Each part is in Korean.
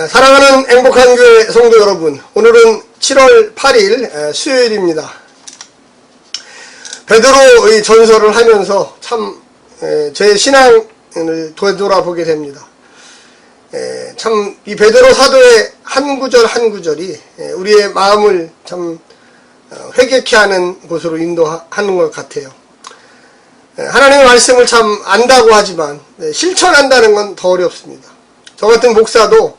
사랑하는 행복한 교회 성도 여러분, 오늘은 7월 8일 수요일입니다. 베드로의 전설을 하면서 참 제 신앙을 되돌아보게 됩니다. 참 이 베드로 사도의 한 구절 한 구절이 우리의 마음을 참 회개케 하는 곳으로 인도하는 것 같아요. 하나님의 말씀을 참 안다고 하지만 실천한다는 건 더 어렵습니다. 저 같은 목사도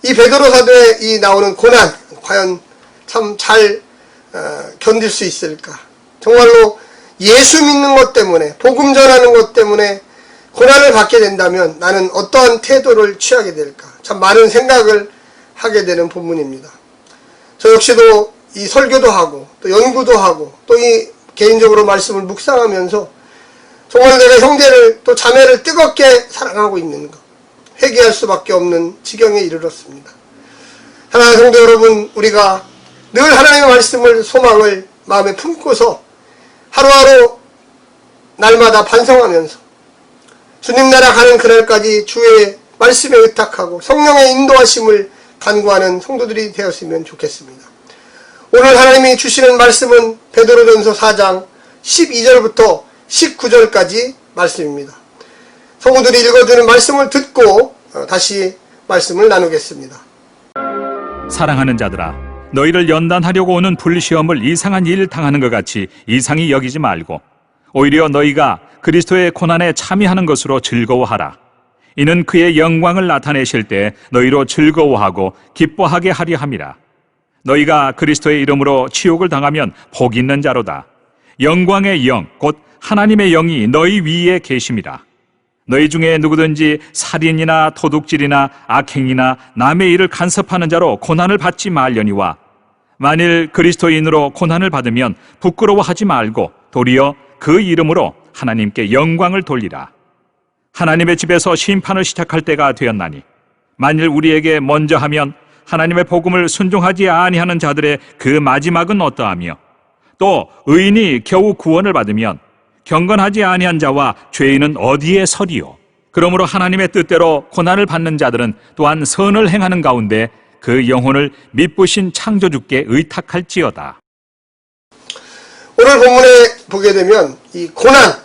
이 베드로 사도에 이 나오는 고난 과연 참 잘 견딜 수 있을까? 정말로 예수 믿는 것 때문에, 복음 전하는 것 때문에 고난을 받게 된다면 나는 어떠한 태도를 취하게 될까? 참 많은 생각을 하게 되는 본문입니다. 저 역시도 이 설교도 하고 또 연구도 하고 또 이 개인적으로 말씀을 묵상하면서 정말 내가 형제를 또 자매를 뜨겁게 사랑하고 있는 것, 회개할 수밖에 없는 지경에 이르렀습니다. 사랑하는 성도 여러분, 우리가 늘 하나님의 말씀을, 소망을 마음에 품고서 하루하루 날마다 반성하면서 주님 나라 가는 그날까지 주의 말씀에 의탁하고 성령의 인도하심을 간구하는 성도들이 되었으면 좋겠습니다. 오늘 하나님이 주시는 말씀은 베드로전서 4장 12절부터 19절까지 말씀입니다. 성도들이 읽어주는 말씀을 듣고 다시 말씀을 나누겠습니다. 사랑하는 자들아, 너희를 연단하려고 오는 불시험을 이상한 일 당하는 것 같이 이상히 여기지 말고 오히려 너희가 그리스도의 고난에 참여하는 것으로 즐거워하라. 이는 그의 영광을 나타내실 때 너희로 즐거워하고 기뻐하게 하려 함이라. 너희가 그리스도의 이름으로 치욕을 당하면 복 있는 자로다. 영광의 영, 곧 하나님의 영이 너희 위에 계심이라. 너희 중에 누구든지 살인이나 도둑질이나 악행이나 남의 일을 간섭하는 자로 고난을 받지 말려니와 만일 그리스도인으로 고난을 받으면 부끄러워하지 말고 도리어 그 이름으로 하나님께 영광을 돌리라. 하나님의 집에서 심판을 시작할 때가 되었나니 만일 우리에게 먼저 하면 하나님의 복음을 순종하지 아니하는 자들의 그 마지막은 어떠하며 또 의인이 겨우 구원을 받으면 경건하지 아니한 자와 죄인은 어디에 서리요? 그러므로 하나님의 뜻대로 고난을 받는 자들은 또한 선을 행하는 가운데 그 영혼을 미쁘신 창조주께 의탁할지어다. 오늘 본문에 보게 되면 이 고난,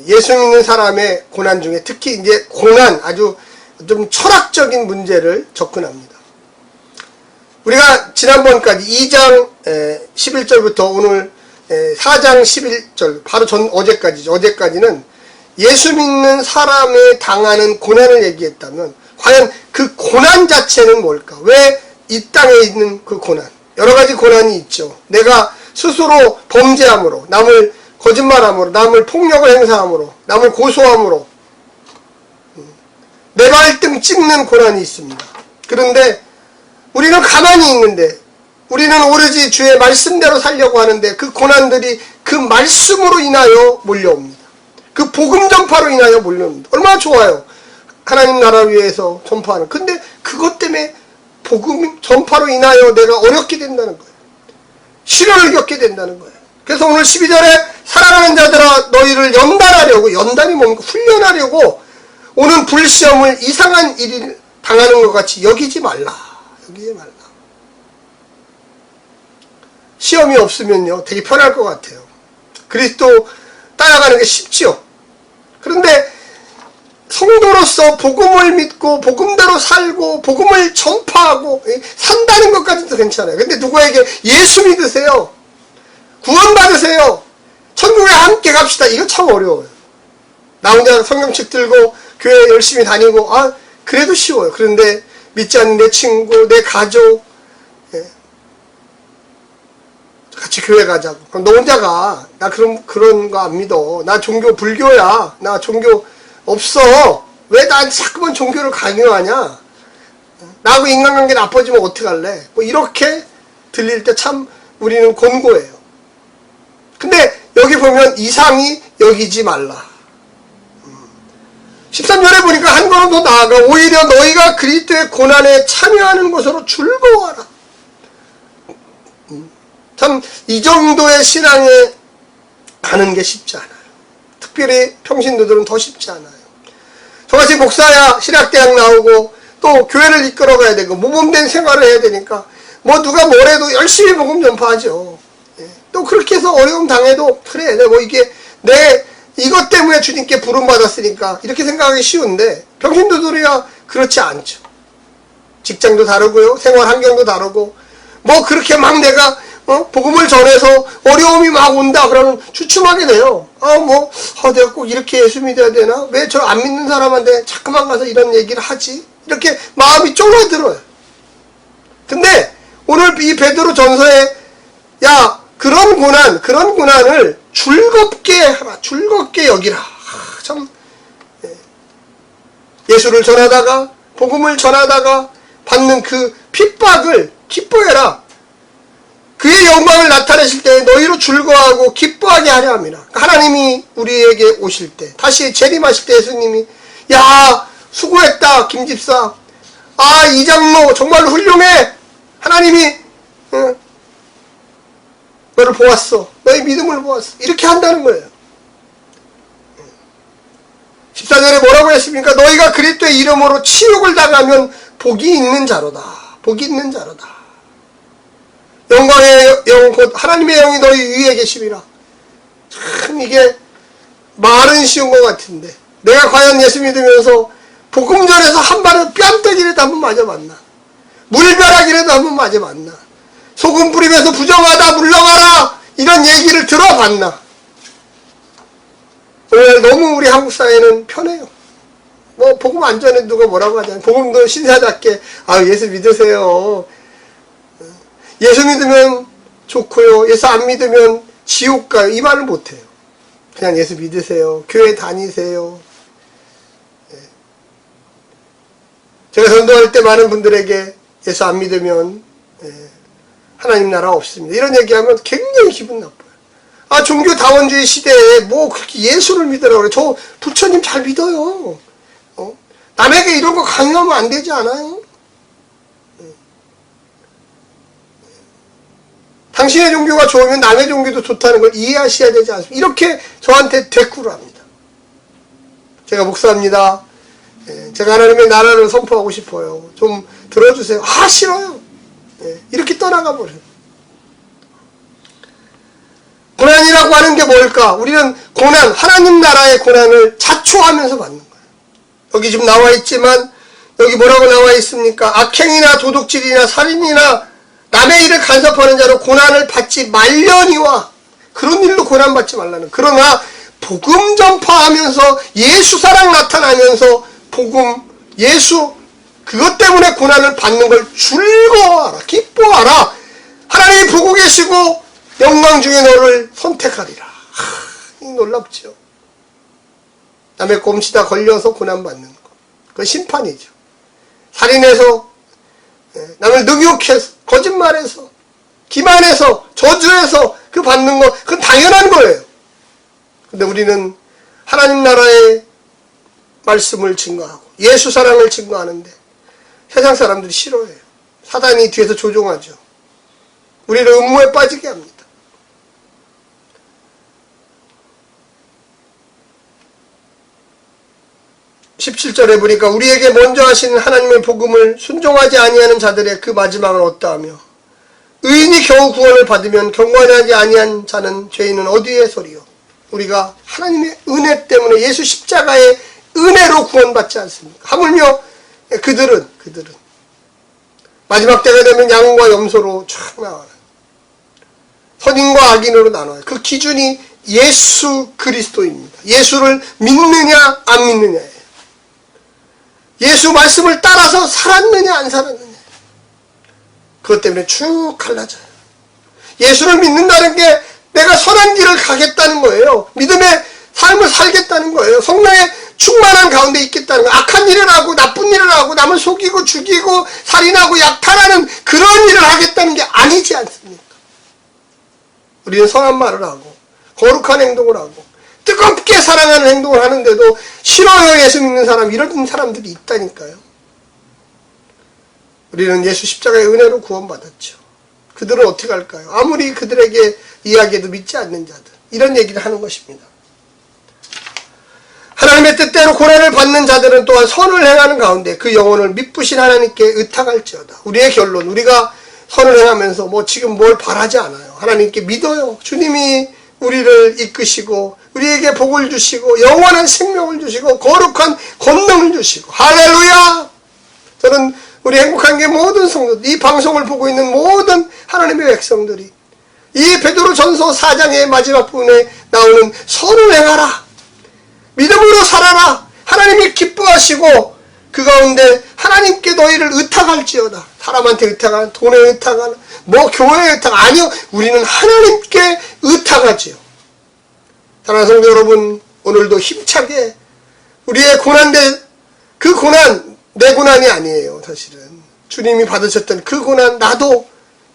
예수 믿는 사람의 고난 중에 특히 이제 고난, 아주 좀 철학적인 문제를 접근합니다. 우리가 지난번까지 2장 11절부터 오늘 4장 11절, 바로 어제까지는 예수 믿는 사람이 당하는 고난을 얘기했다면 과연 그 고난 자체는 뭘까? 왜 이 땅에 있는 그 고난? 여러 가지 고난이 있죠. 내가 스스로 범죄함으로, 남을 거짓말함으로, 남을 폭력을 행사함으로, 남을 고소함으로 내 발등 찍는 고난이 있습니다. 그런데 우리는 가만히 있는데, 우리는 오로지 주의 말씀대로 살려고 하는데 그 고난들이 그 말씀으로 인하여 몰려옵니다. 그 복음 전파로 인하여 몰려옵니다. 얼마나 좋아요. 하나님 나라를 위해서 전파하는. 근데 그것 때문에 복음 전파로 인하여 내가 어렵게 된다는 거예요. 시련을 겪게 된다는 거예요. 그래서 오늘 12절에 사랑하는 자들아 너희를 연단하려고, 연단이 뭡니까? 훈련하려고 오는 불시험을 이상한 일을 당하는 것 같이 여기지 말라. 여기지 말라. 시험이 없으면요 되게 편할 것 같아요. 그리스도 따라가는 게 쉽지요. 그런데 성도로서 복음을 믿고 복음대로 살고 복음을 전파하고 산다는 것까지도 괜찮아요. 근데 누구에게 예수 믿으세요, 구원 받으세요, 천국에 함께 갑시다, 이거 참 어려워요. 나 혼자 성경책 들고 교회 열심히 다니고 그래도 쉬워요. 그런데 믿지 않는 내 친구, 내 가족 같이 교회 가자고. 그럼 너 혼자 가. 나 그런 거 안 믿어. 나 종교 불교야. 나 종교 없어. 왜 난 자꾸만 종교를 강요하냐? 나하고 인간관계 나빠지면 어떡할래? 뭐 이렇게 들릴 때 참 우리는 곤고해요. 근데 여기 보면 이상히 여기지 말라. 13절에 보니까 한 걸음 더 나아가 오히려 너희가 그리스도의 고난에 참여하는 것으로 즐거워하라. 참 이 정도의 신앙에 가는 게 쉽지 않아요. 특별히 평신도들은 더 쉽지 않아요. 저같이 목사야 신학대학 나오고 또 교회를 이끌어가야 되고 모범된 생활을 해야 되니까 뭐 누가 뭐래도 열심히 복음 전파하죠. 예. 또 그렇게 해서 어려움 당해도 그래 뭐 이게 내 이것 때문에 주님께 부름받았으니까 이렇게 생각하기 쉬운데 병신도들이야 그렇지 않죠. 직장도 다르고요, 생활 환경도 다르고 뭐 그렇게 막 내가 복음을 전해서 어려움이 막 온다 그러면 주춤하게 돼요. 내가 꼭 이렇게 예수 믿어야 되나? 왜 저 안 믿는 사람한테 자꾸만 가서 이런 얘기를 하지? 이렇게 마음이 쫄아들어요. 근데 오늘 이 베드로 전서에 그런 고난을 즐겁게 하라, 즐겁게 여기라. 참 예수를 전하다가 복음을 전하다가 받는 그 핍박을 기뻐해라. 그의 영광을 나타내실 때 너희로 즐거워하고 기뻐하게 하려 합니다. 하나님이 우리에게 오실 때, 다시 재림하실 때 예수님이 수고했다 김집사, 이장로 정말로 훌륭해, 하나님이 너를 보았어, 너의 믿음을 보았어, 이렇게 한다는 거예요. 14절에 뭐라고 했습니까? 너희가 그리스도의 이름으로 치욕을 당하면 복이 있는 자로다. 복이 있는 자로다. 영광의 영 곧 하나님의 영이 너희 위에 계심이라. 참 이게 말은 쉬운 것 같은데 내가 과연 예수 믿으면서 복음전에서 한 발을 뺨때기라도 한번 맞아봤나? 물벼락이라도 한번 맞아봤나? 소금 뿌리면서 부정하다 물러가라 이런 얘기를 들어봤나? 오늘 너무 우리 한국 사회는 편해요. 뭐 복음 안 전해 누가 뭐라고 하잖아요. 복음도 신사답게 예수 믿으세요. 예수 믿으면 좋고요, 예수 안 믿으면 지옥 가요, 이 말을 못해요. 그냥 예수 믿으세요, 교회 다니세요. 제가 전도할 때 많은 분들에게 예수 안 믿으면 하나님 나라 없습니다 이런 얘기하면 굉장히 기분 나빠요. 종교 다원주의 시대에 뭐 그렇게 예수를 믿으라고 그래. 저 부처님 잘 믿어요. 남에게 이런 거 강요하면 안 되지 않아요? 당신의 종교가 좋으면 남의 종교도 좋다는 걸 이해하셔야 되지 않습니까? 이렇게 저한테 대꾸를 합니다. 제가 목사입니다. 제가 하나님의 나라를 선포하고 싶어요. 좀 들어주세요. 싫어요. 이렇게 떠나가 버려요. 고난이라고 하는 게 뭘까? 우리는 고난, 하나님 나라의 고난을 자초하면서 받는 거예요. 여기 지금 나와 있지만 여기 뭐라고 나와 있습니까? 악행이나 도둑질이나 살인이나 남의 일을 간섭하는 자로 고난을 받지 말려니와, 그런 일로 고난받지 말라는. 그러나 복음 전파하면서 예수 사랑 나타나면서 복음, 예수 그것 때문에 고난을 받는 걸 즐거워하라, 기뻐하라. 하나님이 보고 계시고 영광 중에 너를 선택하리라. 놀랍죠. 남의 꼼치다 걸려서 고난받는 거, 그건 심판이죠. 살인해서, 남을 능욕해서, 거짓말해서, 기만해서, 저주해서 그 받는 거, 그건 당연한 거예요. 근데 우리는 하나님 나라의 말씀을 증거하고 예수 사랑을 증거하는데 세상 사람들이 싫어해요. 사단이 뒤에서 조종하죠. 우리를 음모에 빠지게 합니다. 17절에 보니까 우리에게 먼저 하신 하나님의 복음을 순종하지 아니하는 자들의 그 마지막은 어떠하며 의인이 겨우 구원을 받으면 경건하지 아니한 자는 죄인은 어디에 서리요. 우리가 하나님의 은혜 때문에 예수 십자가의 은혜로 구원받지 않습니까? 하물며 그들은 마지막 때가 되면 양과 염소로 쫙 나와요. 선인과 악인으로 나눠요. 그 기준이 예수 그리스도입니다. 예수를 믿느냐 안 믿느냐예요. 예수 말씀을 따라서 살았느냐 안 살았느냐, 그것 때문에 쭉 갈라져요. 예수를 믿는다는 게 내가 선한 길을 가겠다는 거예요. 믿음의 삶을 살겠다는 거예요. 성령의 충만한 가운데 있겠다는 거예요. 악한 일을 하고 나쁜 일을 하고 남을 속이고 죽이고 살인하고 약탈하는 그런 일을 하겠다는 게 아니지 않습니까? 우리는 선한 말을 하고 거룩한 행동을 하고 뜨겁게 사랑하는 행동을 하는데도 싫어요 예수 믿는 사람, 이런 사람들이 있다니까요. 우리는 예수 십자가의 은혜로 구원받았죠. 그들은 어떻게 할까요? 아무리 그들에게 이야기해도 믿지 않는 자들, 이런 얘기를 하는 것입니다. 하나님의 하나님의 뜻대로 고난을 받는 자들은 또한 선을 행하는 가운데 그 영혼을 미쁘신 하나님께 의탁할지어다. 우리의 결론, 우리가 선을 행하면서 지금 뭘 바라지 않아요. 하나님께 믿어요. 주님이 우리를 이끄시고 우리에게 복을 주시고 영원한 생명을 주시고 거룩한 권능을 주시고, 할렐루야! 저는 우리 행복한교회 모든 성도들, 이 방송을 보고 있는 모든 하나님의 백성들이 이 베드로전서 4장의 마지막 부분에 나오는 선을 행하라, 믿음으로 살아라, 하나님이 기뻐하시고 그 가운데 하나님께 너희를 의탁할지어다. 사람한테 의탁하는, 돈에 의탁하는, 교회에 의탁, 아니요, 우리는 하나님께 의탁하지요. 사랑하는 성도 여러분, 오늘도 힘차게 우리의 고난된 그 고난, 내 고난이 아니에요. 사실은 주님이 받으셨던 그 고난, 나도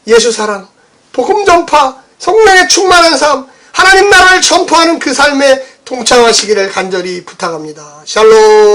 예수 사랑, 복음 전파, 성령에 충만한 삶, 하나님 나라를 전파하는 그 삶에 동참하시기를 간절히 부탁합니다. 샬롬.